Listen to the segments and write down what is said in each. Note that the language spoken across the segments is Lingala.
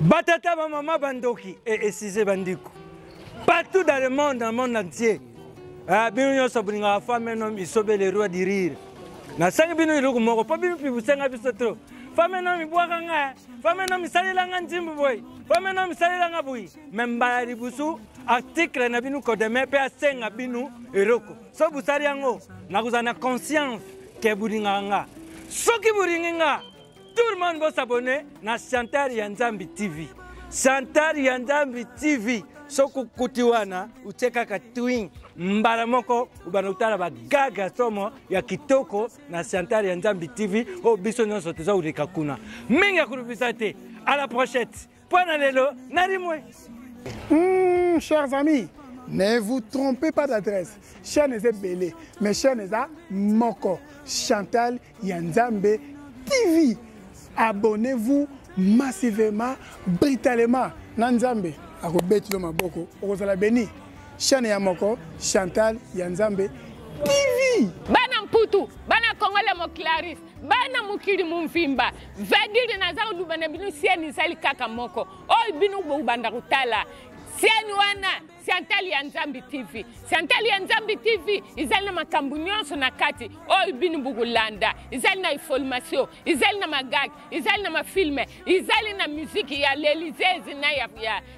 Batata maman bandoki et Cissé Bandiko. Partout dans le monde entier. Bino nyonso bulinga femme nom isobe le roi du rire. Na sangi bino iloko moko pa bino pibusenga biso trop. Femme nom ibwaka nga, femme nom isalila nga nzimbu boy. Femme nom isalila nga boy. Memba libusu article na bino kodeme pe asenga bino eroko. So busari yango na kuzana conscience ke bulinga nga. Soki bulinga tout le monde va s'abonner à Chantal Yanzambi TV. Chantal Yanzambi TV. Soku kutiwana ucheka katwing mbaramoko ubanutala bagaga somo ya kitoko na Chantal Yanzambi TV o biso nyonso teza ulika kuna. Minga kurubisa te. À la prochaine. Pona lelo narimwe. Chers amis, ne vous trompez pas d'adresse. Chaîne est belé, mais chaîne est moko. Chantal Yanzambi TV. Abonnez-vous massivement, brutalement. Nanzambe, akobeti lo maboko, okozala beni. Chaîne ya moko, Chantal Yanzambe TV. Bana mputu, bana kongole mo Clarisse, bana mukiri mumfimba. Vediri na zangu bana binu sieni sali kaka moko. Oi binu bo banda kutala. Sieni wana Chantal Yanzambi TV. Chantal Yanzambi TV izali na makambu nyonso na kati. Oyo binu bugulanda. Izali na information, izali na magag, izali na mafilme, izali na muziki ya l'Elysée na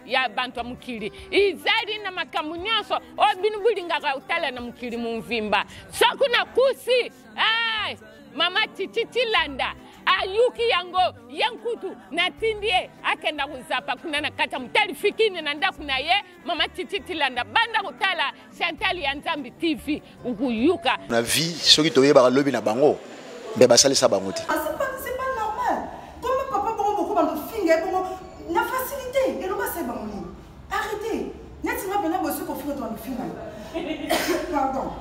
ya bantu mukiri. Izali na makambu nyonso. Oyo binu bulinga utala na mukiri mumvimba. Soku na kusi. Ay, mama Titi Landa. Ayuki yango yankutu na tindie akenda kuzapa kuna na kata mtali fikini na nda kuna ye mama Titi Landa banda kutala Chantal Yanzambi TV ukuyuka na vie soki toye ba lobi na bango be basali sa bango te. C'est pas normal. Comme papa beaucoup bando finga bon na facilité et non pas c'est bango. Arrêtez. Netima bena bosu ko finga to finga. Pardon.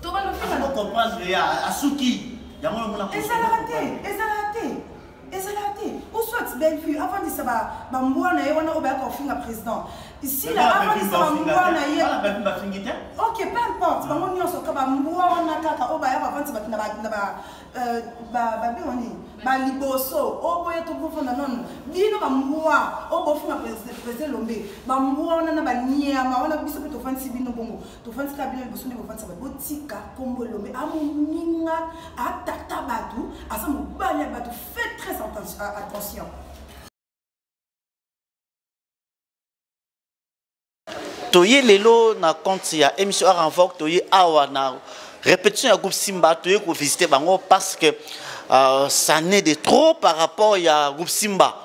To bando finga. On comprendre ya asuki. Et ça l'a raté. Où soit belle fille, avant de savoir, Bamboua n'a pas de président. Ici, là, avant de savoir, Bamboua n'a pas ok, peu importe. Bamboua n'a pas ba liboso o boye to bofana non bino ba mwa o bofuna president lombe ba mwa na ba nyama wana biso to fansi bino bongo to fansi ka bino liboso ndiko fansi ba botika kombo lombe amuninga atata batu asa mobali batu faites très attention. Toye lelo na compte ya émission à renvoque toye awa na répétition ya groupe Simba toye ko visiter bango parce que ça n'est de trop par rapport à groupe Simba.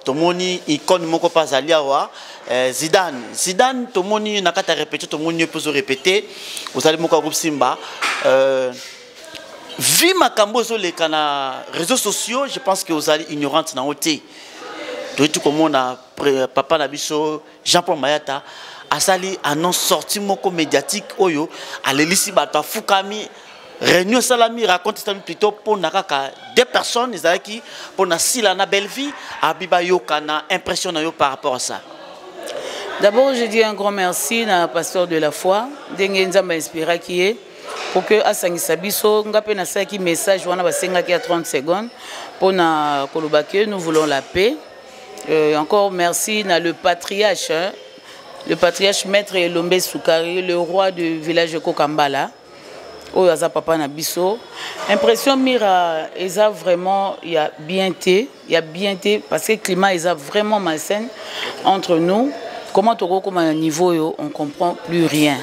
Tomoni icône moko pas aliawa Zidane tomoni nakata répéter tomoni peut se répéter vous allez moko groupe Simba vi makambo zo le kana réseaux sociaux je pense que vous allez ignorante na oté tout comme on a papa na biso Jean-Paul Mayata asali annonce sorti moko médiatique oyo alelisi bato fukami réunion salami raconte plutôt pour nakaka deux personnes ils qui pour na sila na belle vie abiba yokana impression na yo par rapport à ça. D'abord je dis un grand merci na pasteur de la foi ndenge nzamba inspira qui est pour que asangisa biso ngape na saki message wana basenga ki à 30 secondes pour na kolobake nous voulons la paix. Encore merci na le patriarche maître Elombe Soukari le roi du village de Kokambala. Oh, yaza papa na biso. Impression mira, eza vraiment il y a bien été parce que le climat est vraiment malsain entre nous. Comment tu comme un niveau yo, on comprend plus rien.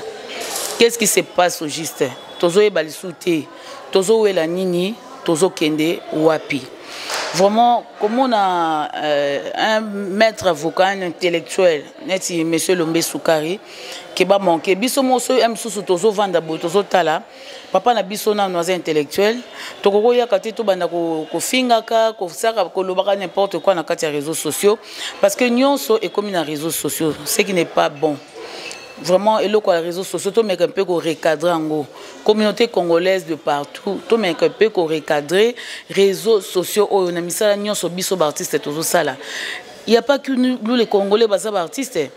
Qu'est-ce qui se passe au juste? Tozo e balisuté, tozo e la nini, tozo kende wapi. Vraiment, comme on a un maître avocat, un intellectuel, monsieur Lombe Soukari, qui va manquer. Biso moso msusu tozo vanda bo tozo tala. Papa na biso na noise intellectuel. Tokoko ya kati to banda ko fingaka, ko saka ko lobaka n'importe quoi na kati ya réseaux sociaux parce que nyonso est comme na réseaux sociaux, ce qui n'est pas bon. Vraiment, et le réseaux sociaux, tout un peu qu'on recadrer en gros. Communauté congolaise de partout, tout un peu qu'on recadrer réseaux sociaux. On a mis ça là, sur biso artistes tout ça là. Il n'y a pas que nous les Congolais, basa artistes.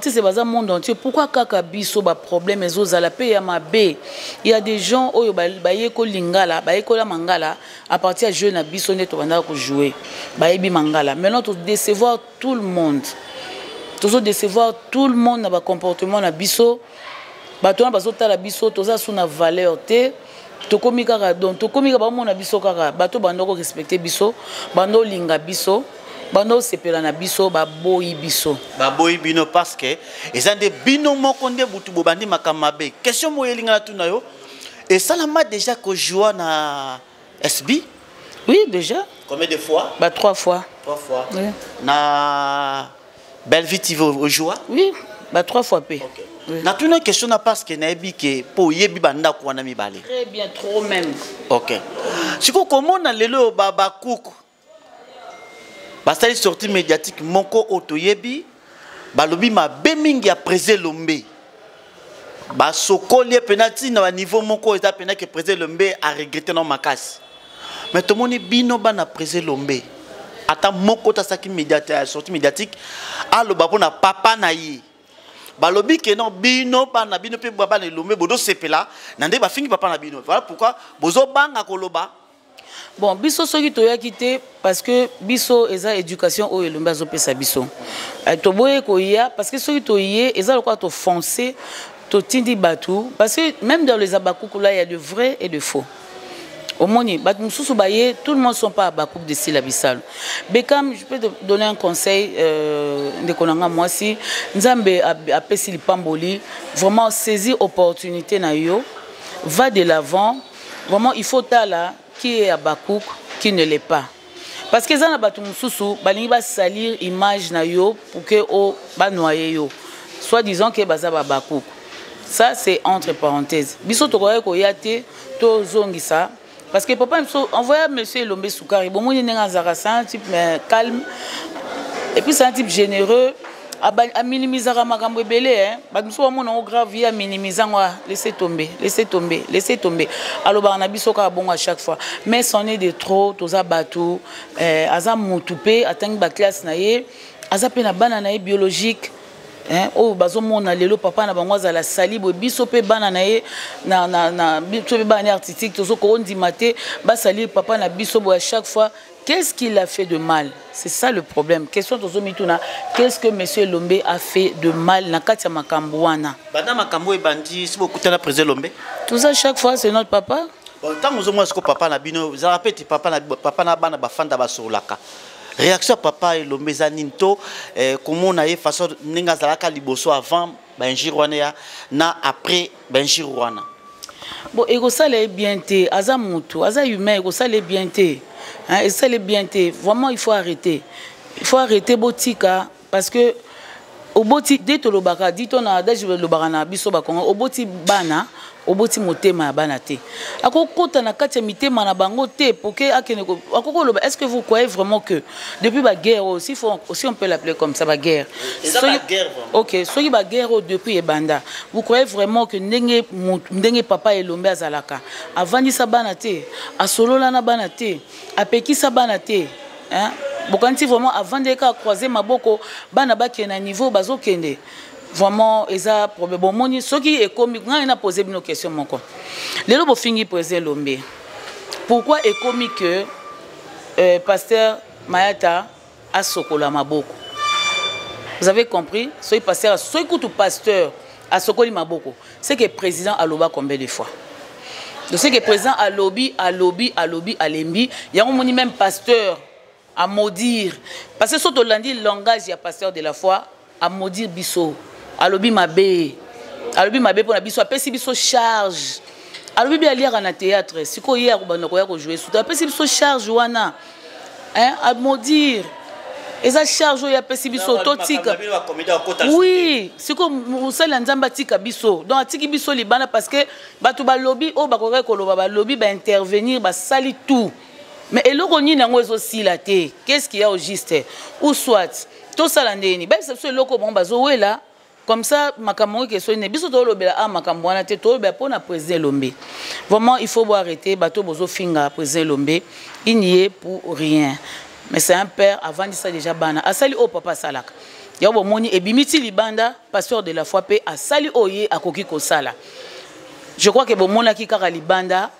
c'est dans le monde entier. Pourquoi kaka biso ba problème ezozala pe ya mabe? Il y a des gens oyo baye ko lingala, baye ko la mangala à partir de jeune na biso neto banda ko jouer. Baye bi mangala. Maintenant to décevoir tout le monde. To décevoir tout le monde na ba comportement na biso. Bato na bazota la biso toza sous na valeur te. To komika ka donc to komika ba mona biso kaka bato bando ko respecter biso, bando linga biso. Bando sepela na biso ba boyi biso ba boyi bino parce que ezande bino moko nde butu bobandi makamabe question moyelinga na tuna yo et ça l'a déjà que joua na SB. Oui, déjà. Combien de fois? Bah 3 fois. 3 fois. Oui. Na Belleville TV au joua? Oui, bah 3 fois p. OK. Oui. Na tuna question na parce que na ebi ke po yebi banda ko na mibale. Très bien, trop même. OK. Siko comment na lelo baba kuku basali sortie médiatique moko otoyebi balobi ma bemingi a présé lombe ba sokoli penalty na niveau moko eza pena que présé lombe a regretté non makasi mais tout monde bino bana présé lombe ata moko ta saki médiatique sortie médiatique aloba pona papa na yi balobi que non bino bana bino pe baba na lombe bodo sepela nande ba fingi papa na bino voilà pourquoi bozo banga koloba. Bon, biso soki toya quitté parce que biso eza éducation o elomba zo pesa biso. To boye ko ya parce que soki to yé eza le quoi to foncer to tindi batou parce que même dans les abakouk là il y a de vrai et de faux. Au moni bat mususu baye tout le monde sont pas abakouk de Silabissal. Bekam je peux te donner un conseil de konanga moi si Nzambe a pesi lipamboli vraiment saisir opportunité na yo va de l'avant vraiment il faut ta là qui est à Bakouk, qui ne l'est pas. Parce que ça n'a pas tout mususu, balingi ba salir image na yo pour que o ba noyer yo. Soit disant que baza ba Bakouk. Ça c'est entre parenthèses. Biso to ko yate to zongisa parce que papa envoya monsieur Lombe Soukari, bon moni nenga zara type calme et puis c'est un type généreux. A minimiser makambo belé hein bamuso wa mona grave ya minimiser ngwa laisser tomber alors na biso ka bon à chaque fois mais c'en est de trop toza batou aza mutupe atangi ba classe na ye aza pe na bana na ye biologique hein oh bazo mona lelo papa na bango za la salibo biso pe bana na ye na biso pe bana artistique tozo ko ndimate ba salir papa na biso bo à chaque fois. Qu'est-ce qu'il a fait de mal? C'est ça le problème. Question de Zomituna. Qu'est-ce que monsieur Lombe a fait de mal na katia makambouana? Banda makambo e bandi si beaucoup de la président Lombe. Tout ça chaque fois c'est notre papa. Bon tant nous moi ce que papa na bino, ça rappelle papa na bana ba fanda ba solaka. Réaction papa et Lombe zaninto comment on a façon ninga zalaka liboso avant benjirwana na après benjirwana. Bon ego ça les bien té aza mutu, aza humain ego ça les bien té. Hein, et ça les bien té. Vraiment il faut arrêter. Il faut arrêter botika parce que au boti dès to lobaka dit on a déjà le barana biso ba kongo au boti bana au boti motema ya bana te. Akokota na kati mitema na bango te pour que akene ko akoko loba est-ce que vous croyez vraiment que depuis la guerre aussi on peut l'appeler comme ça la guerre. OK, soki ba guerre depuis e banda. Vous croyez vraiment que ndenge papa et Lombe azalaka avandisa bana te, asolola na bana te, apekisa bana te, hein? Bokanti vraiment avant de croiser maboko bana baki na niveau bazokende vraiment eza problème bon moni soki ekomi nga ina poser une question moko lelo bo fingi président Lombe pourquoi ekomi que pasteur Mayata a sokola maboko vous avez compris soki pasteur soki kutu pasteur a sokoli maboko c'est que président aloba combien de fois donc c'est que président alobi alembi yango moni même pasteur à maudire parce que surtout lundi langage il y a pasteur de la foi à maudire biso alobi mabe pour la biso apesi biso charge alobi bi lire na théâtre siko hier bana ko ya ko jouer surtout apesi biso charge wana hein à maudire eza charge ya apesi biso totika oui siko musala nzamba tika biso donc atiki biso libana parce que batu ba lobby o ba ko loba ba lobby ba intervenir ba sali tout. Mais eloko ni nango aussi la té qu'est-ce qu'il y a au juste ou soit tout ça landeni ben c'est ce loko bon bazo wela comme ça makambo ke so ne biso to lobela a makambo na té to be pona président Lombe vraiment il faut arrêter bato bozo finga président Lombe il n'y est pour rien mais c'est un père avant ça déjà bana asali au papa salaka ya bomoni ebimiti libanda pasteur de la foi pe asali oye akoki kosala. Je crois que bomona ki kaka libanda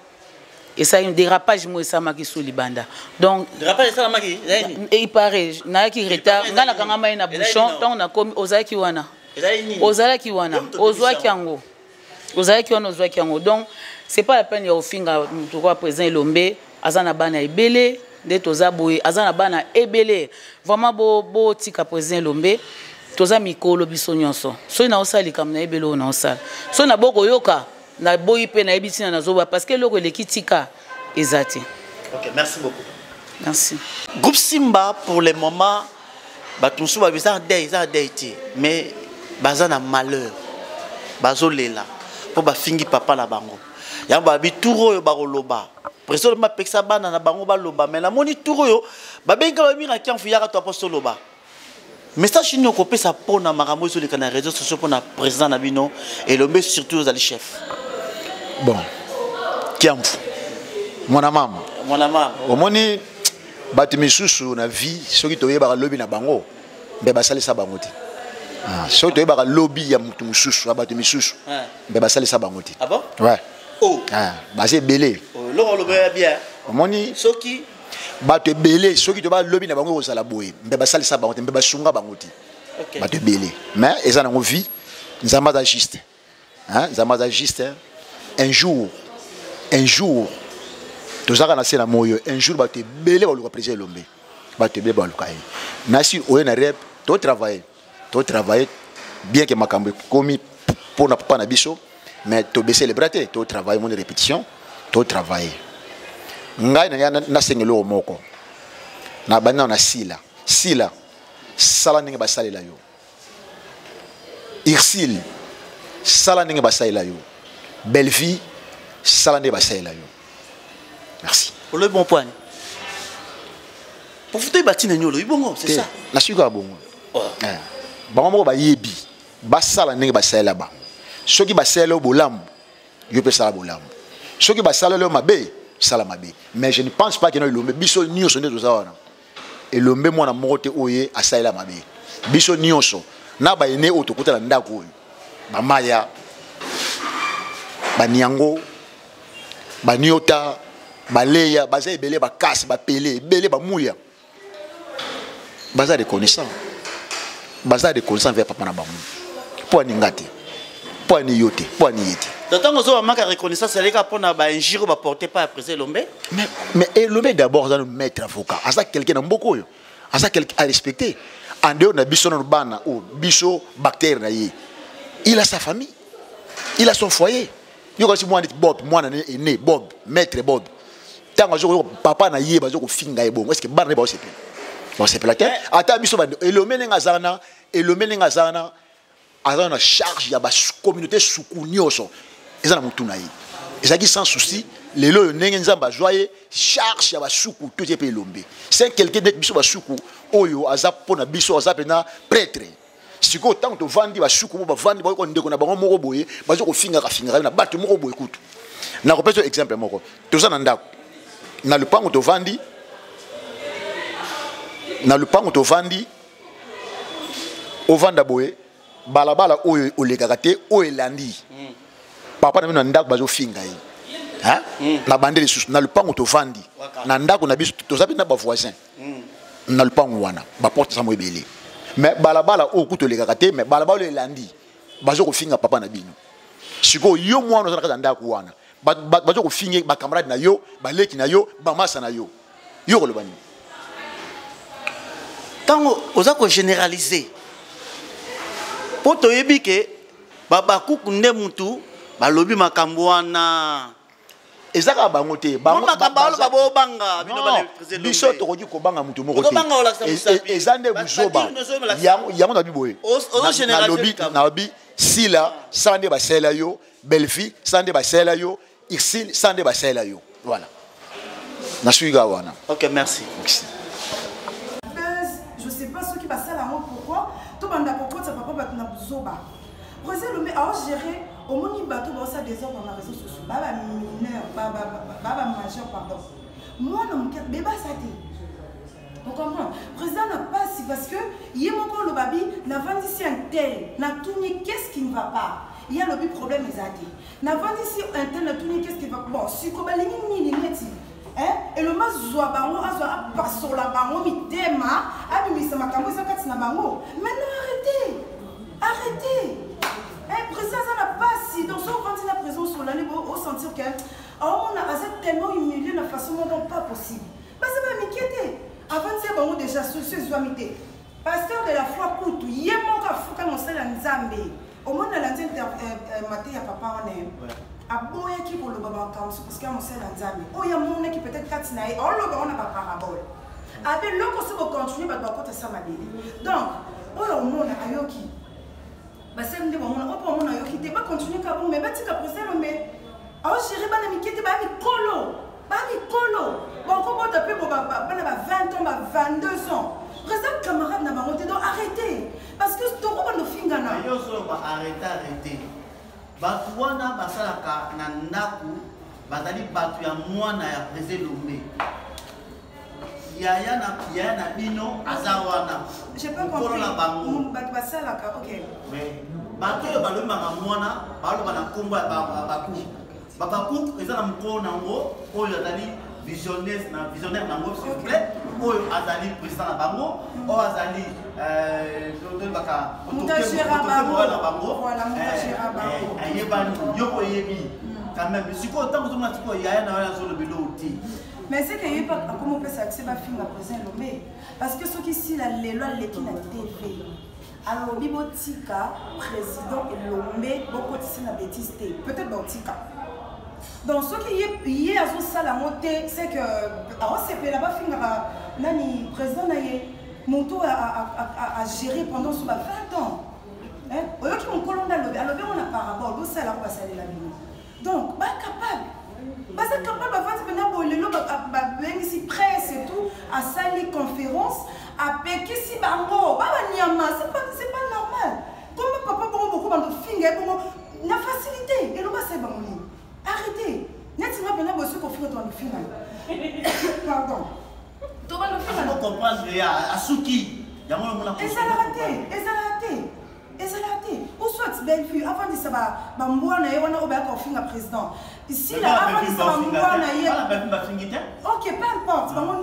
et ça un dérapage moi ça maki sous libanda. Donc dérapage ça maki et il paraît na ki retard ngana kanga mai na bouchon donc na komi ozaki wana. Ozalaki wana ozwaki yango. Ozalaki wana ozwaki yango. Donc c'est pas la peine ya ofinga to quoi président Lombe azana bana ebele de toza boye azana bana ebele vraiment bo tika président Lombe toza mikolo biso nyonso so na osali kam na ebele na osala so na boko yoka na boyi pe na ebitina na zoba parce que loko leki tika ezati. OK, merci beaucoup. Merci. Groupe Simba pour le moment batunsu ba bizarre day mais bazana malheur bazolela po ba fingi papa la bango ya ba bituro yo bakoloba preso ma peksa bana na bango baloba mais la moni turo yo ba benga ba mira ki anfu yaka to apostolo ba message ni ko pesa pona makambo sur les canaux réseaux sociaux pona président Nabino et Lombe surtout aux ali chef bon ki anfu mwana mama omoni batu misusu na vie soki toyeba lobi na bango mbe basalisa bango te. So tu es dans le lobby, ya mutu mususu, abatu misusu. Mais basali sa bangoti. Ah bon? Ouais. Oh. Basé belé. Oh, le bien. Moni. Soki. Batu belé, soki tu vas lobby na bango osala boye. Mais basali sa bangoti, mais basunga bangoti. OK. Batu belé. Mais ils en ont vie. Nous sommes agistes. Hein? Nous sommes agistes. Un jour. Tous ça quand c'est la moyo. Un jour batu belé va le président Lombe. Batu belé va le cailler. Mais si on a rep, tu travailles. Tu travailles bien que ma cambe commis pour pas na biso mais tu baisser les bras tu travailles mon répétition tu travailles ngai na sengelo moko na bana na sila sala ninga basali la yo irsil sala ninga basali la yo belle vie sala ninga basali la yo. Merci pour le bon point pour foutre batine nyolo ibongo c'est ça na suka bongo bango ba yebi basala ndenge basala ba soki basala bolam yo pe sala bolam soki basala le mabe sala mabe mais je ne pense pas que no Lombe biso nyonso nde tozawana et Lombe mwana mote oye asala mabe biso nyonso na ba ene otokota na ndako oyo ba maya ba niango ba niota ba leya baza ebele ba kasi ba pele ebele ba muya baza reconnaissant baza de connaissance vers papa na bango pour ningati pour ni yote pour ni yeti d'autant que zo manque reconnaissance c'est les gars pour na ba injure ba porter pas après Lombe mais Lombe d'abord dans maître avocat asa quelqu'un na mboko yo asa quelqu'un à respecter en dehors na biso na bana o biso bactère na ye il a sa famille il a son foyer yo ko si moi Bob moi na né Bob maître Bob tango zo papa na ye ba zo ko finga e bongo est-ce que bana ba osepe bon c'est plaqué ata biso ba Lombe nga zana azana charge ya ba communauté suku nyoso ezana mutuna yi ezaki sans souci lelo ndenge nzamba joye charge ya ba suku tout pe Lombe c'est quelqu'un de biso ba suku oyo azapona biso azapena prêtre siko tant to vandi ba suku ba vandi ba ko ndeko na bango moko boye bazo ko finga na batu moko boye kutu na ko peso exemple moko to za na ndako na lupango to vandi ovanda boye balabala oyo olegaka te oyo elandi papa na bino na ndako bazo finga ye na bande lisusu na lupango tovandi na ndako na biso tozapi na ba voisin na lupango wana ba porte sa mo ebele mais balabala oyo kuto olegaka te mais balabala oyo elandi bazo kofinga papa na bino siko yo mwana ozana kaka ndako wana bazo kofinga ba camarade na yo baleki na yo ba masa na yo yo koloba nini tango oza ko généraliser poto yebi ke baba kuku nde mutu balobi makambo wana ezaka bango te bango babo banga bino ba le président biso to koki ko banga mutu moko te ezande buzoba yango na biboye na lobi na lobi sila sande ba sela yo belfi sande ba sela yo isil sande ba sela yo voilà na suiga wana. OK, merci. Je sais pas ce qui va ça là pourquoi tout banda pourquoi ça papa batna buzoba président Lombe a géré au moni bateau ba ça des hommes dans les réseaux sociaux baba mineur baba majeur pardon moi non beba ça te on comprend président n'a pas si parce que il y a mon le babi n'a vendu ici un tel n'a tourné qu'est-ce qui ne va pas. Il y a le problème exact. N'a vendu ici un tel n'a tourné qu'est-ce qui va pas. Bon, si comme les ni et le mas zoa bango azoa pas sur la bango mi tema abimisa makambo ça katina bango. Maintenant arrêtez. Président ça n'a pas si dans son quand il a présence sur l'année au sentir que on a tellement humilié la façon dont pas possible. Bah ça va m'inquiéter. Avant de bango déjà sur ce zoamité. Pasteur de la foi coûte yemo ka fuka mosala nzambe. Au moins dans l'antenne maté ya papa on est. Aboya qui pour le baba parce que mon sel nzambe. Oh ya mon qui peut-être katina et on le on a pas parabole. Avec le ko se continuer ba côté ça ma bébé. Donc, oh ya mon ayoki. Bah c'est ndé bon on pour mon ayoki te ba continuer ka bon mais ba tika procès mais ah chéri ba na mikete ba mi kolo. Bon comment taper bon ba 20 ans ba 22 ans. Présent camarade na bango te donc arrêtez parce que to ko no fingana. Yo so ba arrêter. Batu wana basalaka na ndaku bazali batu ya mwana ya président Lomé. Yaya na bino azawana. Je peux comprendre. Batu basalaka OK. Mais batu yo balomba na mwana baloba na kombo ya baku. Babaku ezala mko nango oyo azali visionnaire nango s'il vous plaît. Oyo azali président na bango, oyo azali mais c'est qu'il n'y a pas comment on peut s'accéder à film à présent Lomé parce que ceux qui ici la loi l'équipe na TV alors bibotika président et Lomé beaucoup de na bêtise peut-être botika donc ceux qui y est à ça la montée c'est que alors c'est là-bas film nani président naie Monto a géré pendant 20 ans. Au lieu qu'ils m'ont colonné à l'obé, on a parabole, ça là, on va salir la vie. Donc, capable. C'est capable de faire ici presse et tout, à salir conférence, à péquer si bango, c'est pas normal. Comme papa beaucoup de finger, la facilité, et l'on va se bango. Arrêtez. N'est-ce pas bien besoin qu'on finisse dans le final. Pardon. Tu vas comprendre Asuki. Et ça l'a raté. Ou soit belle fille, avant de ça, on a un président. Ici, là, avant de ça, ok, peu importe. On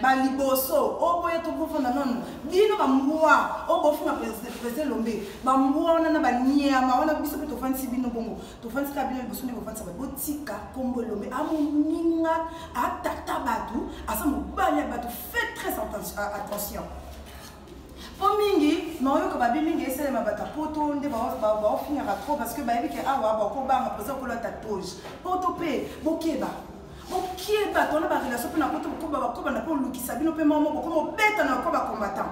y a liboso o boye to bofana non bino ba mwa o bofuna président Lomé ba mwa na ba nyama wana biso to fansi bino bongo to fansi ka bino biso ndiko fansi ba botika kombo Lomé amoninga atata batu asa mobali batu faites très attention pour mingi non yo ko ba mingi esele mabata poto nde ba finir trop parce que ba yebi ke awa ba ko ba président ko la tatouage poto pe bokeba ok, on a une relation pour combattant.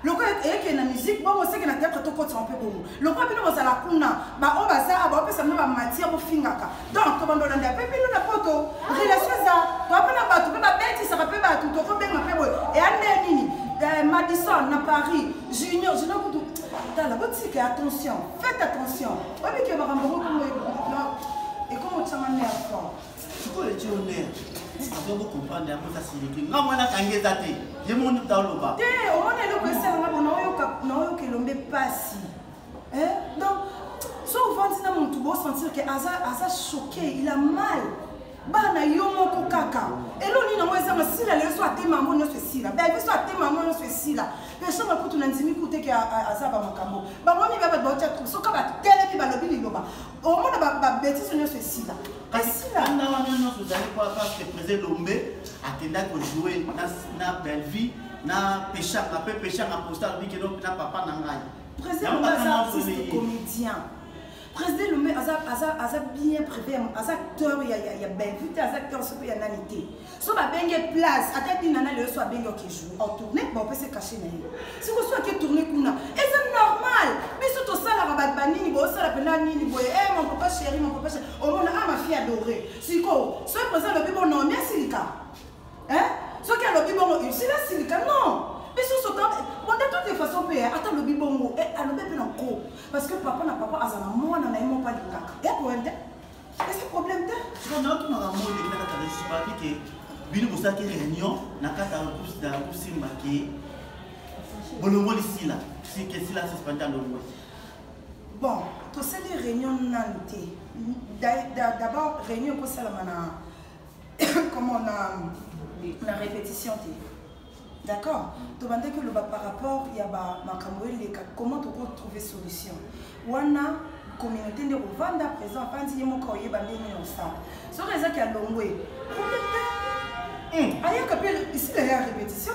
Le coup est la musique, bon, on sait que la théâtre est un peu bon. Le coup est la kuna, on va ça, on peut s'amener matière au fingaka. Donc, comme on a un peu de photo, relation ça, tu vas pas tu peux pas bête, ça va pas battre, tu vas bien un peu. Et Anne Madison, à Paris, Junior, dans la boutique, attention, faites attention. Oui, mais qu'il va et comment tu m'en es à fond? Tu peux être honnête. Tu dois comprendre un peu ça c'est l'équipe. Non, moi, je suis daté. Je m'en ai dans le bas. On est le président, on que l'on pas si. Donc, souvent, si on peut sentir que Asa choqué, il a mal. Bana yomo kokaka. Et l'on dit non, si la leçon a été maman, non, c'est si là. Ben, leçon a été maman, non, c'est si là. Les gens m'ont coûté un coûté que Asa va m'acambo. Bah, moi, il va pas battre tout. Sauf que télé, va le bilan. Au moins, la bêtise, non, c'est si là. Parce que le président Lomé a tenu à jouer dans belle vie, dans pécheur, en postal, qui n'a papa n'angaï. Président Lomé, c'est un artiste comédien. Président Lomé, a bien prévu, as acteur, il y a bien vu, as acteur, il y a nanité. Si on a bien place, à tête d'une année, soit bien qui joue. En tournée, on peut se cacher. Si vous soyez qui tourne, et c'est normal. Mais surtout ça, la rabat banini, ça la penani, mon papa chéri, mon papa chéri, on a ma fille adorée. Si quoi, ce président le bibon non, mais silica. Hein? Ce qui a le bibon, c'est la silica, non. Mais sur ce temps, de toutes les façons, attends le bibon, et à le bébé en cours. Parce que papa n'a pas à la moi, n'a même pas de caca. Et pour un temps, c'est un problème. Je n'ai pas de bino bosaki réunion na kati ya groupe Simba ki bolongo lisila sike sila suspendé longo. Bon, tout ça les réunions nanté. D'abord réunion pour ça la comment on a la répétition. D'accord. Tu vas dire que par rapport il y a comment tu peux trouver solution. On a communauté de vendre à présent avant de mon courrier bandé non ça. Sur les qui a longé. Aïe que ici il y a répétition.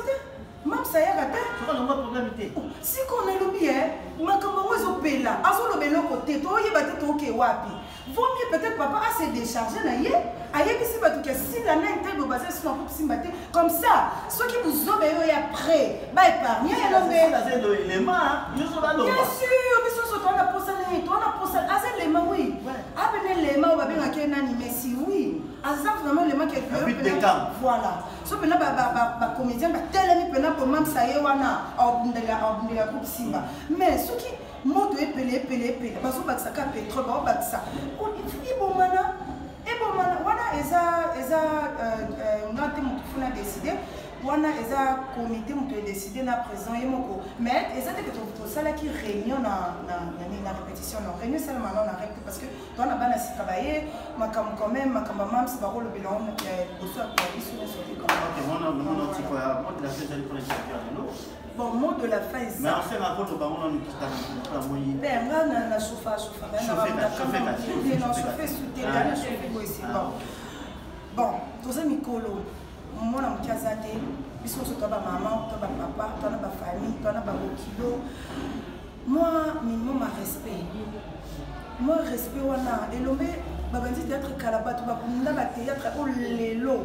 Même ça y a raté. Tu vois le problème était. Si qu'on est le bien, makambo wezo pela, azo lo belo côté, to yeba te toke wapi. Vaut mieux peut-être papa a se décharger na yé, aye bisi batu ke si la na intègre basé sur la simbate comme ça, ceux qui vous obéissent et après, ba épargner et l'ombe. C'est l'élément, yo so la lo. Bien sûr, biso so toi na posane, azé l'élément oui. Ah ben l'élément ba bien ke nani mais si oui. Azaf vraiment l'élément qui est voilà. So pena ba comédien ba telemi pena pour même ça y wana ordinaire groupe Simba. Mais ceux qui montent épelé parce que ça cap pétrole ba ça. Et bon mana wana eza ngate mutu funa décider wana eza comité mutu décider na présent yemoko mais eza te que ça là qui réunion na répétition na réunion c'est maintenant na règle parce que toi na bana si travailler makam quand même makamba mam c'est pas le bilan au soit pour ici sur le comme bon mot de la fin c'est mais on fait un peu de baron on qui t'a la moyenne ben là na chauffage bon tous les mikolo moi na mkiazate biso so toba maman toba papa toba ba famille toba ba kilo moi minimum respect moi respect wana elombe babandi théâtre kalaba to ba kunda ba théâtre o lelo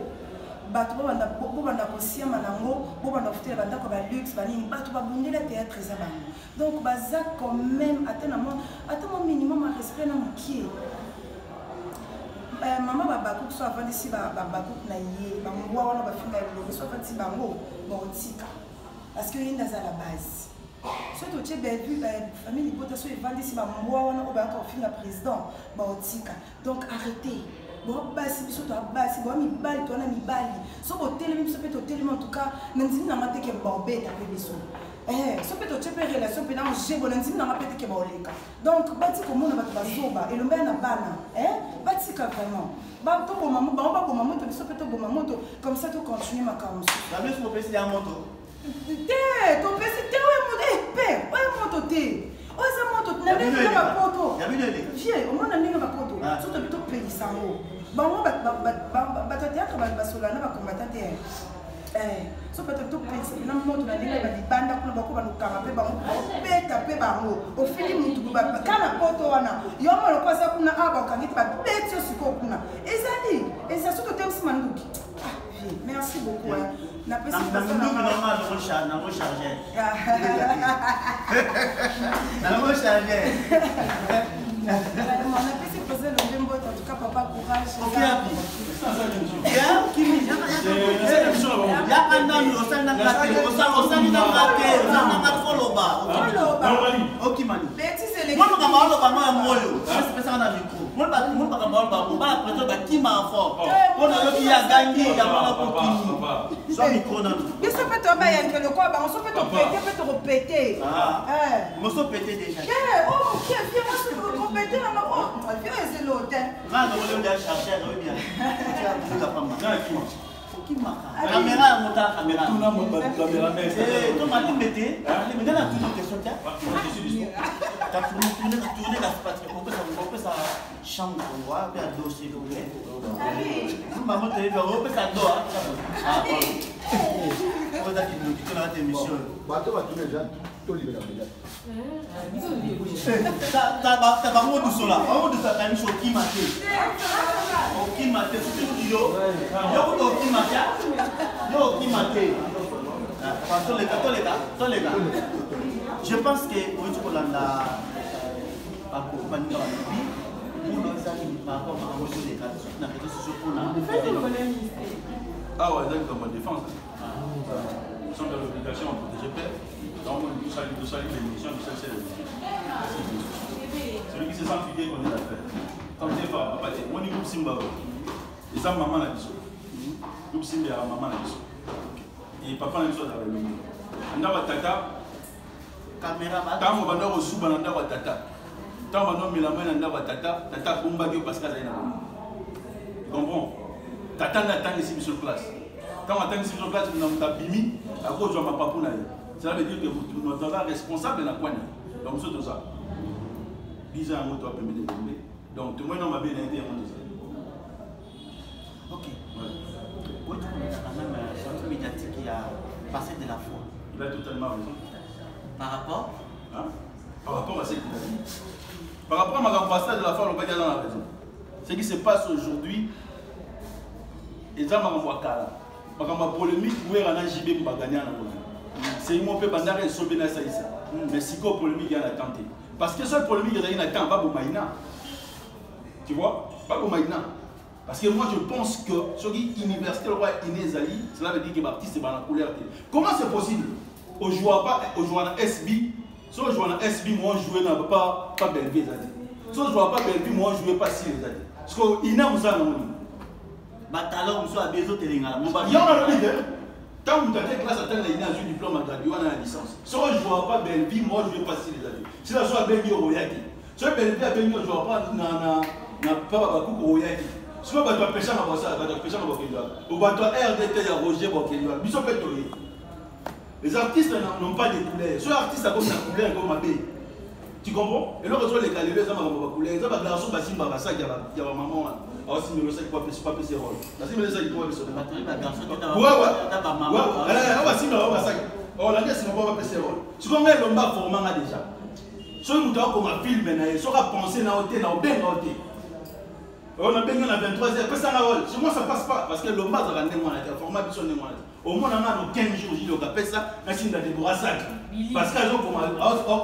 bato banda kosiama nango bobanda ofutela bandako ba luxe banini bato babundela théâtre eza bango donc baza quand même atteint mon minimum respect na mokie maman babakouk so avandisi babakouk na ye bamwa wana bafinga elongo so avandisi bango baotika parce que yenda aza la base soki otie bebu famille libota so evandisi bamwa wana oyo bayaka ofinga président baotika donc arrêtez basi biso to basi bo mibali to na mibali so botelemi biso pe to telemi en tout cas nandimi na mateke bobeta pe biso so pe to chepe relation pe na jebo nandimi na mateke ke baoleka donc bati komona bato bazoba elombe na bana bati ka vraiment ba to bo maman ba bo maman to biso pe to bo maman to comme ça to continuer ma carrière la même pour pesi ya moto to pesi te ouais moto pe ouais moto te oh ça moto na ndenge ba poto ya bino ele vie au moins ndenge ba poto so to bito pe isango bango bato théâtre basolana bacombattant so peut-être tout penser na moto na ndenge ba libanda kuna bako banukanga pe bango beta pe bango ofili mutu kana poto wana yo molo kwasa kuna aba okangiti ba betio siko kuna ezali eza soto temsi manduki merci beaucoup na pesi personne normal na mo charger na mo charger on a pu se poser le même mot, en tout cas papa courage. C'est l'hôtel. Caméra, monta caméra. Tout le monde caméra. Tu m'as dit mettez. Mais là toujours question là. Quand tu tourner la patrie, on peut ça chambre on va faire dossier vous voulez. Maman te dit on peut ça doit. Ah bon. On va dire que tu as émission. Bateau va tourner déjà. Tout libéré déjà. T'as pas mot de cela. On de ça t'as mis sur qui maté. Qui maté sur yo. Yo qui maté. Yo qui maté. Tous les gars. Je pense que oui tu peux l'anda. Par contre, pas nous ah ouais, donc comme défense. Ils sont dans l'obligation de protéger père. Donc nous saluons l'émission de celle celui qui se sent fidèle qu'on est l'affaire. Quand tu es pas, on est comme Simba. Et ça, maman l'a dit. Nous sommes des mamans. Et papa n'a pas de l'homme. On a tata. Caméra. Tant qu'on va au sous, on a tata. Tant qu'on va mettre la main dans tata, tata combat parce qu'elle a une. Tu comprends? Tata n'attend ici sur place. Quand on attend ici sur place, on a bimi, à cause de ma papouna. Cela veut dire que vous êtes responsable de la coigne. Donc, c'est tout ça. 10 ans, on doit permettre de tomber. Donc, tout le monde m'a bien aidé à mon Ok. Oui, tu connais quand même sortie médiatique qui a passé de la foi. Il a totalement raison. Par rapport Par rapport à ce qu'il a dit. Par rapport à ma campagne de la foi, on va dire dans la raison. Ce qui se passe aujourd'hui, et ça m'a envoyé ma polémique, où est un JB pour gagner en Angola. C'est une peu pendant que sauver la saïsa. Mais si quoi polémique, il y a la tente. Parce que seule polémique, il y a une tente, pas pour Maïna. Tu vois? Pas pour Maïna. Parce que moi, je pense que ce qui est université, le roi Inezali, cela veut dire que Baptiste est dans la couleur. Comment c'est possible? On ne joue pas en SB. Si on joue en SB, moi, je joue pas Belgique. Si on ne joue pas Belgique, moi, je ne joue pas Syrie. Parce qu'il y a un ça dans le monde. Batalon, on soit besoin de l'ingala. Il y a un autre. Tant que tu as des classes à il y a un diplôme à graduer, on a la licence. Si on ne joue pas Belgique, moi, je ne joue pas Syrie. Si on joue Belgique, on va y aller. Si on joue Belgique, on ne joue pas Royaki. Si on va pêcher à Bossa, on va pêcher à Bokédoua. On va RDT à Roger Bokédoua. Les artistes n'ont pas de couleurs. Soit artiste a comme la couleur comme ma baie. Tu comprends? Et là, on les calibres, ça m'a pas couleur. Ça va garçon passer ma bassa, il y a ma maman. Alors, si nous le savons, il ne faut pas passer rôle. Parce que ça, il faut passer rôle. Ouais, si nous avons ça. Oh, la guerre, c'est pas passer rôle. Tu comprends? L'homme va former déjà. Si nous avons comme un film, il sera pensé dans le thé, dans le bain, dans le thé. On a bien à 23h, que ça n'a pas. Chez moi, ça ne passe pas. Parce que l'homme va se rendre le format de son au moins, on a 15 jours, je appelle ça, un signe de débourrasage. Parce qu'elles ont comme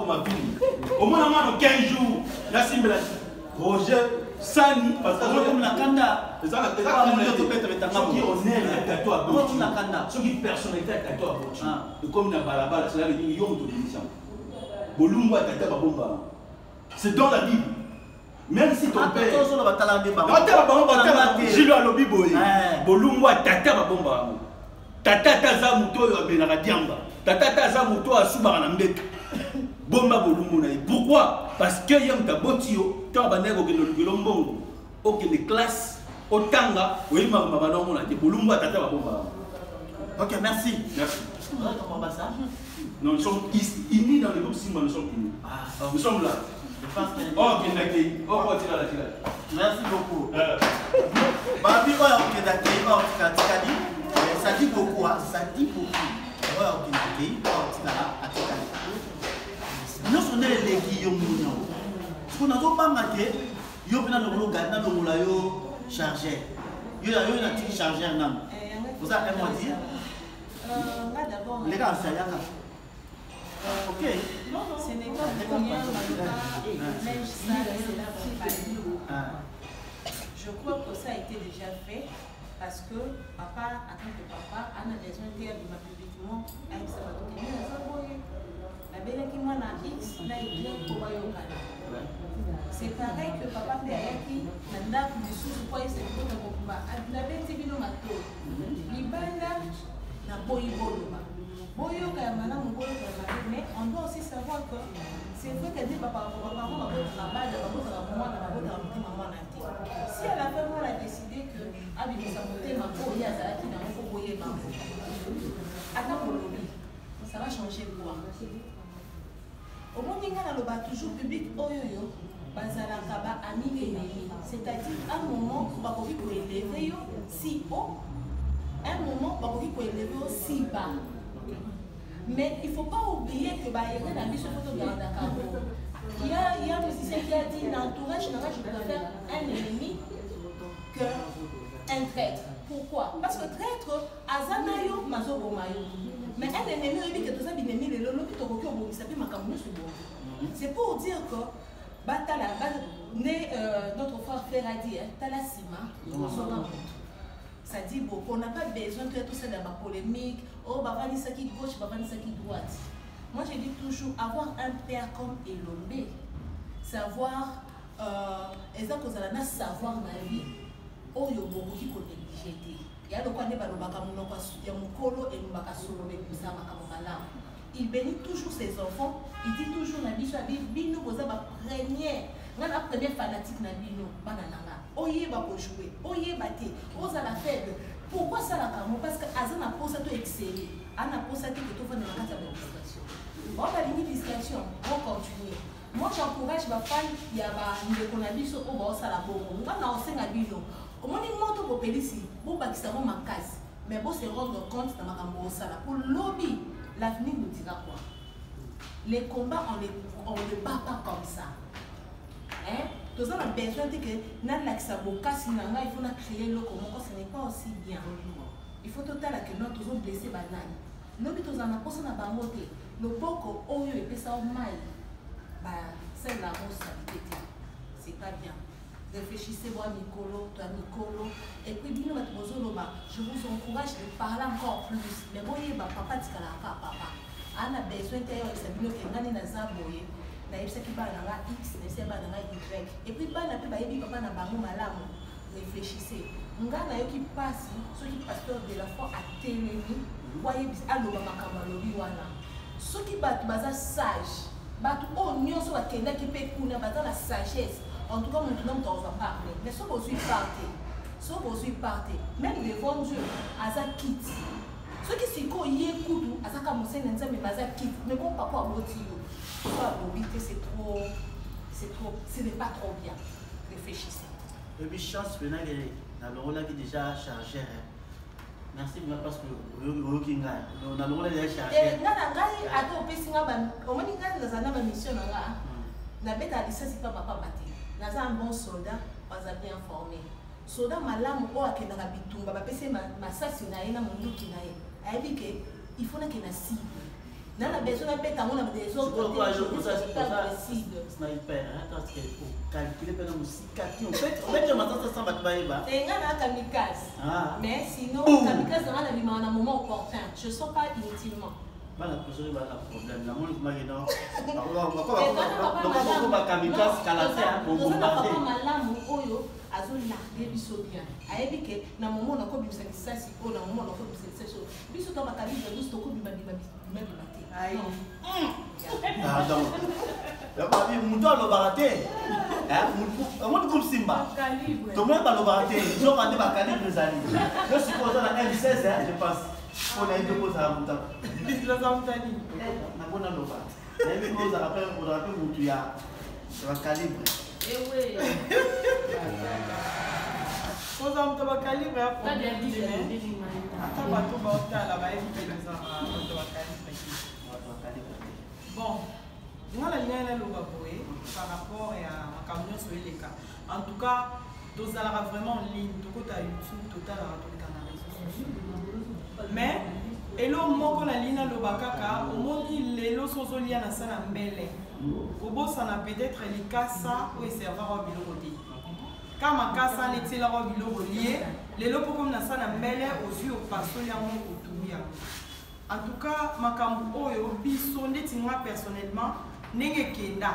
un film. Au moins, on a 15 jours, la signe de Roger, Sani, parce qu'elles ont comme la Kanda. C'est ça, la Kanda. Ceux qui ont né le gâteau à Bouti. Ceux qui personnalité le gâteau à Bouti. Et comme la balabala, c'est là que ils ont de l'émission. Bolumba, Tata Babomba. C'est dans la Bible. Même si ton père. Gilo a lobby boy. Bolumba, Tata Babomba. Tata taza muto yo benaka diamba. Tata taza muto asubaka na mbeka. Bomba bolumbu na. Pourquoi? Parce que yam ta botio, ta baneko ke lolukelo mbongo. Ok les classes otanga, oui ma banongo na te bolumbu tata ba bomba. OK, merci. Merci. Comment va ça? Non, nous sommes unis dans le groupe Simba, nous sommes unis. Nous sommes là. Je pense que merci beaucoup. Babi oya okendaki oya tikali. Ça dit beaucoup, ça dit beaucoup. Oya okendaki oya tikali. Nous sommes les guillaume nous. Ce qu'on a pas marqué, yo pena no gardena no la yo chargeur. Yo na tiki chargeur nam. Vous avez moi dire les gars ça y a. Ok. Ce n'est pas pour rien, mais ça, c'est la préparation. Je crois que ça a été déjà fait parce que papa, en tant que papa, a besoin de ma publiquement avec sa bataille. La belle qui m'a X, là, il vient pour c'est pareil que papa Péaki, Nanda, qui sous quoi il s'est fait dans mon combat. La belle qui vient au mato. Libanda, n'a pas eu mais on doit aussi savoir que c'est vrai qu'elle dit papa, si à la fin on a décidé que ça va changer quoi? Au moins, il y a toujours public, c'est-à-dire à un moment, on va élever si haut, un moment, on va élever si bas. Mais il ne faut pas oublier que il y a un musicien qui a dit dans l'entourage, je préfère un ennemi qu'un traître. Pourquoi? Parce que traître, Azanayo, Mazobomayo. Mais un ennemi, c'est pour dire que notre frère Ferradi, Talasima, ça dit beaucoup, on n'a pas besoin de tout ça dans la polémique, oh, Bavani Saki gauche, Bavani Saki droite. Moi, je dis toujours, avoir un père comme Elombe, savoir, savoir ma vie, oh, il y a beaucoup qui connaissent. Il y a le coin de Balobakamounoko, il y a Moukolo et Moubakasolo, et Mousama Kamomalam. Il bénit toujours ses enfants, il dit toujours na biso bino boza ba première ngana première fanatique na bino bana nanga oyeba ko jouer oyeba te oza la faible pourquoi ça la kamo parce que azana posa to exceller ana posa te que to fa na kata ba distraction on va limiter distraction on continue moi j'encourage ma femme ya ba ndeko na biso o ba osala bongo ngana osenga bino omoni moto ko pelisi bo bakisa mo makasi mais bo se rendre compte na makambo osala pour lobby. L'avenir nous dira quoi? Les combats, on ne bat pas comme ça. Hein? Tous on a besoin de que il faut créer le comment ce n'est pas aussi bien. Il faut total que nous tous blessés banane. Nous tous on a posé na bangote. Le boko oyo et ça au mal. Bah c'est la responsabilité. C'est pas bien. Réfléchissez moi Nicolo, toi Nicolo. Et puis bien je vous encourage de parler encore plus. Mais bon, papa dit papa. On a besoin de X, et puis réfléchissez. Ngana yo qui passe, ceux qui pasteur de la foi à Télémi, voyez allo makamalobi wana. Ceux qui battent baza sage, battent au nyonso wa kenda qui peut kuna baza la sagesse. En tout cas, maintenant, on va parler. Mais si vous suis parti, même devant Dieu, Aza quitte. Ceux qui s'y écoutent, Aza Kamoussé Nenza, mais Aza quitte. Mais bon, papa, ce n'est pas trop bien. Réfléchissez. Et puis, chance, on a le rôle qui est déjà chargé. Merci bien parce que on a le rôle déjà chargé. Et là, on a un bon soldat, pas bien formé. Soldat malamu o akendaka bitumba bapese masasi na ye na monduki na ye. Ayebi ke il faut na ke na cible. Na besoin de péter na des autres côtés. Sniper, parce que faut calculer pendant musikati. En fait, maintenant ça va te baïba. Et ngana kamikaze. Mais sinon kamikaze on a mis un moment opportun. Je ne sors pas inutilement. Bana kusuri bana problème na moni magino bakoma kamikaze kalasia bo bombarder malamu oyo azo larder biso bien ayebi ke na moment na ko bimisa kisasi o na moment na ko bimisa kisasi biso to bakali de biso ko bimba bimate ai donc la babi muto lo barate muto comme simba to moi ba lo barate ils ont rendu ba calibre zali je suppose na M16 je pense on a une pause à Mouta. On a loba. Et puis on a rappelé Moutuya. Ça va calibrer. Eh oui. On a calibré après. Attends, bateau va là-bas et bon, moi la ligne est par rapport à ma camion sur les cas. En tout cas, nous allons vraiment en ligne. Tout côté YouTube, total à tout le canal. Mais elo moko na lina lobakaka omoni lelo sozolia na sana mbele obosana peut-être likasa ou serveur wa biloko te kama kasa netela wa biloko lié lelo poko na sana mbele ozu opasoli yango otumia en tout cas makambo oyo biso ndeti nga personnellement ndenge kenda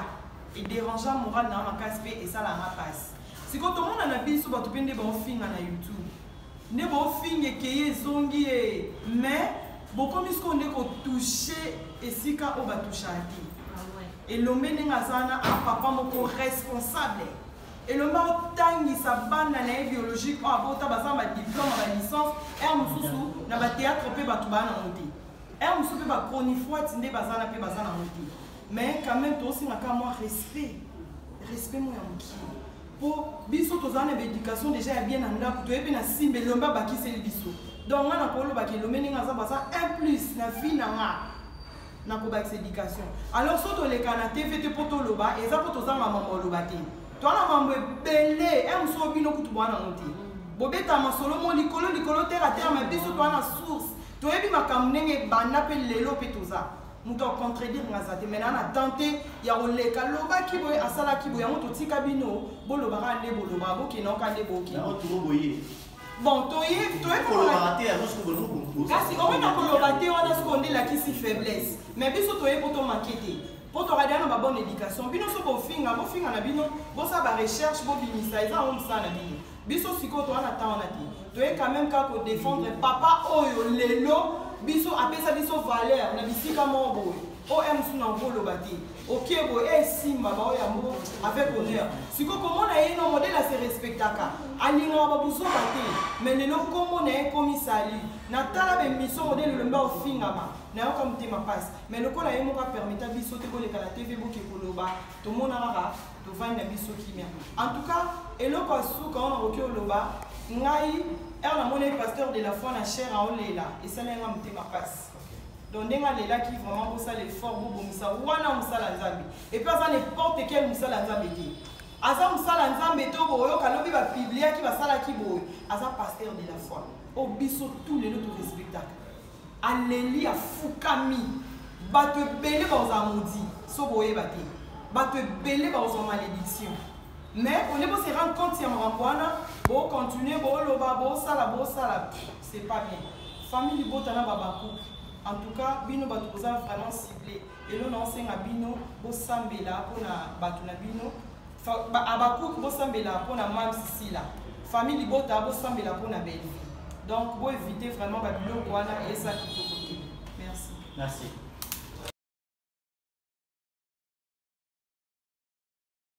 et dérangeant moral na makasi pe et ça la rapace si quand on a na biso ba tupende ba ofinga na YouTube ne bon finge que zongi mais beaucoup mis qu'on est touché et si quand on va toucher et l'homme n'est pas un papa mon responsable et le mot tangi sa bande na biologique on a beau tabaser ma diplôme ma licence et mususu na ba théâtre pe ba tuba na monter et mususu pe ba chronique tinde bazana pe bazana monter mais quand même toi aussi na ka moi respect moi yanki pour biso tozana éducation déjà bien en ndako to epe na simbe lomba bakise biso donc on a ko loba ke lomeni nga za un plus na vie na nga na ko bakise éducation alors so to le kana TV te poto loba et ça poto za maman loba te to na mambo belé e mso bino kutu bwana ngoti bobeta masolo mo likolo terre à terre ma biso to na source to ebi makamnenge bana pe lelo pe toza nous devons contredire ngazate mais on a tenté ya oleka loba kiboy asala kiboy ya moto tika bino boloba ande boloba boki no kande boki na otubo boye bon toye pour le rater à jusqu'au bout kasi on na koloba te on a ce qu'on dit la qui si faiblesse mais biso toye poto maquete poto radia na ba bonne éducation bino so bo finga na bino bo sa ba recherche bo bimisa eza on ça na bino biso siko to ana temps na ti to est quand même ka ko défendre papa oyo lelo biso apesa biso valeur na bisika mo boye o em suna ngolo bati okebo e simba ba oya mo avec honneur siko comment na yino modèle a se respectaka alinga ba buso bati mais lelo comment na komisali na tala be miso modèle le mba ofinga ba na yo comme te ma passe mais le ko la yemo ka permettre biso te ko le kala TV boki koloba to mona rara to vanda biso kimia en tout cas eloko asuka on roki oloba ngai er na mona pasteur de la foi na cher a olela et ça na ngam te ma passe donc ndenga lela qui vraiment pour ça l'effort bo bomisa wana musala nzambe et puis ça n'importe quel musala nzambe ti aza musala nzambe to boyo kalobi ba biblia ki ba sala ki boyo aza pasteur de la foi au biso tous les autres respectables aleli afukami bato belé ba oza maudit so boye bati bato belé ba oza malédiction mais on est pour se rendre compte ya mramwana bo continuer bo loba bo sala c'est pas bien famille botana babaku en tout cas bino bato boza vraiment ciblé et là on senga bino bo sambela pona bato na bino abaku bo sambela pona mam sisila famille bota bo sambela pona belle donc bo éviter vraiment ba biloko wana et ça qui peut côté merci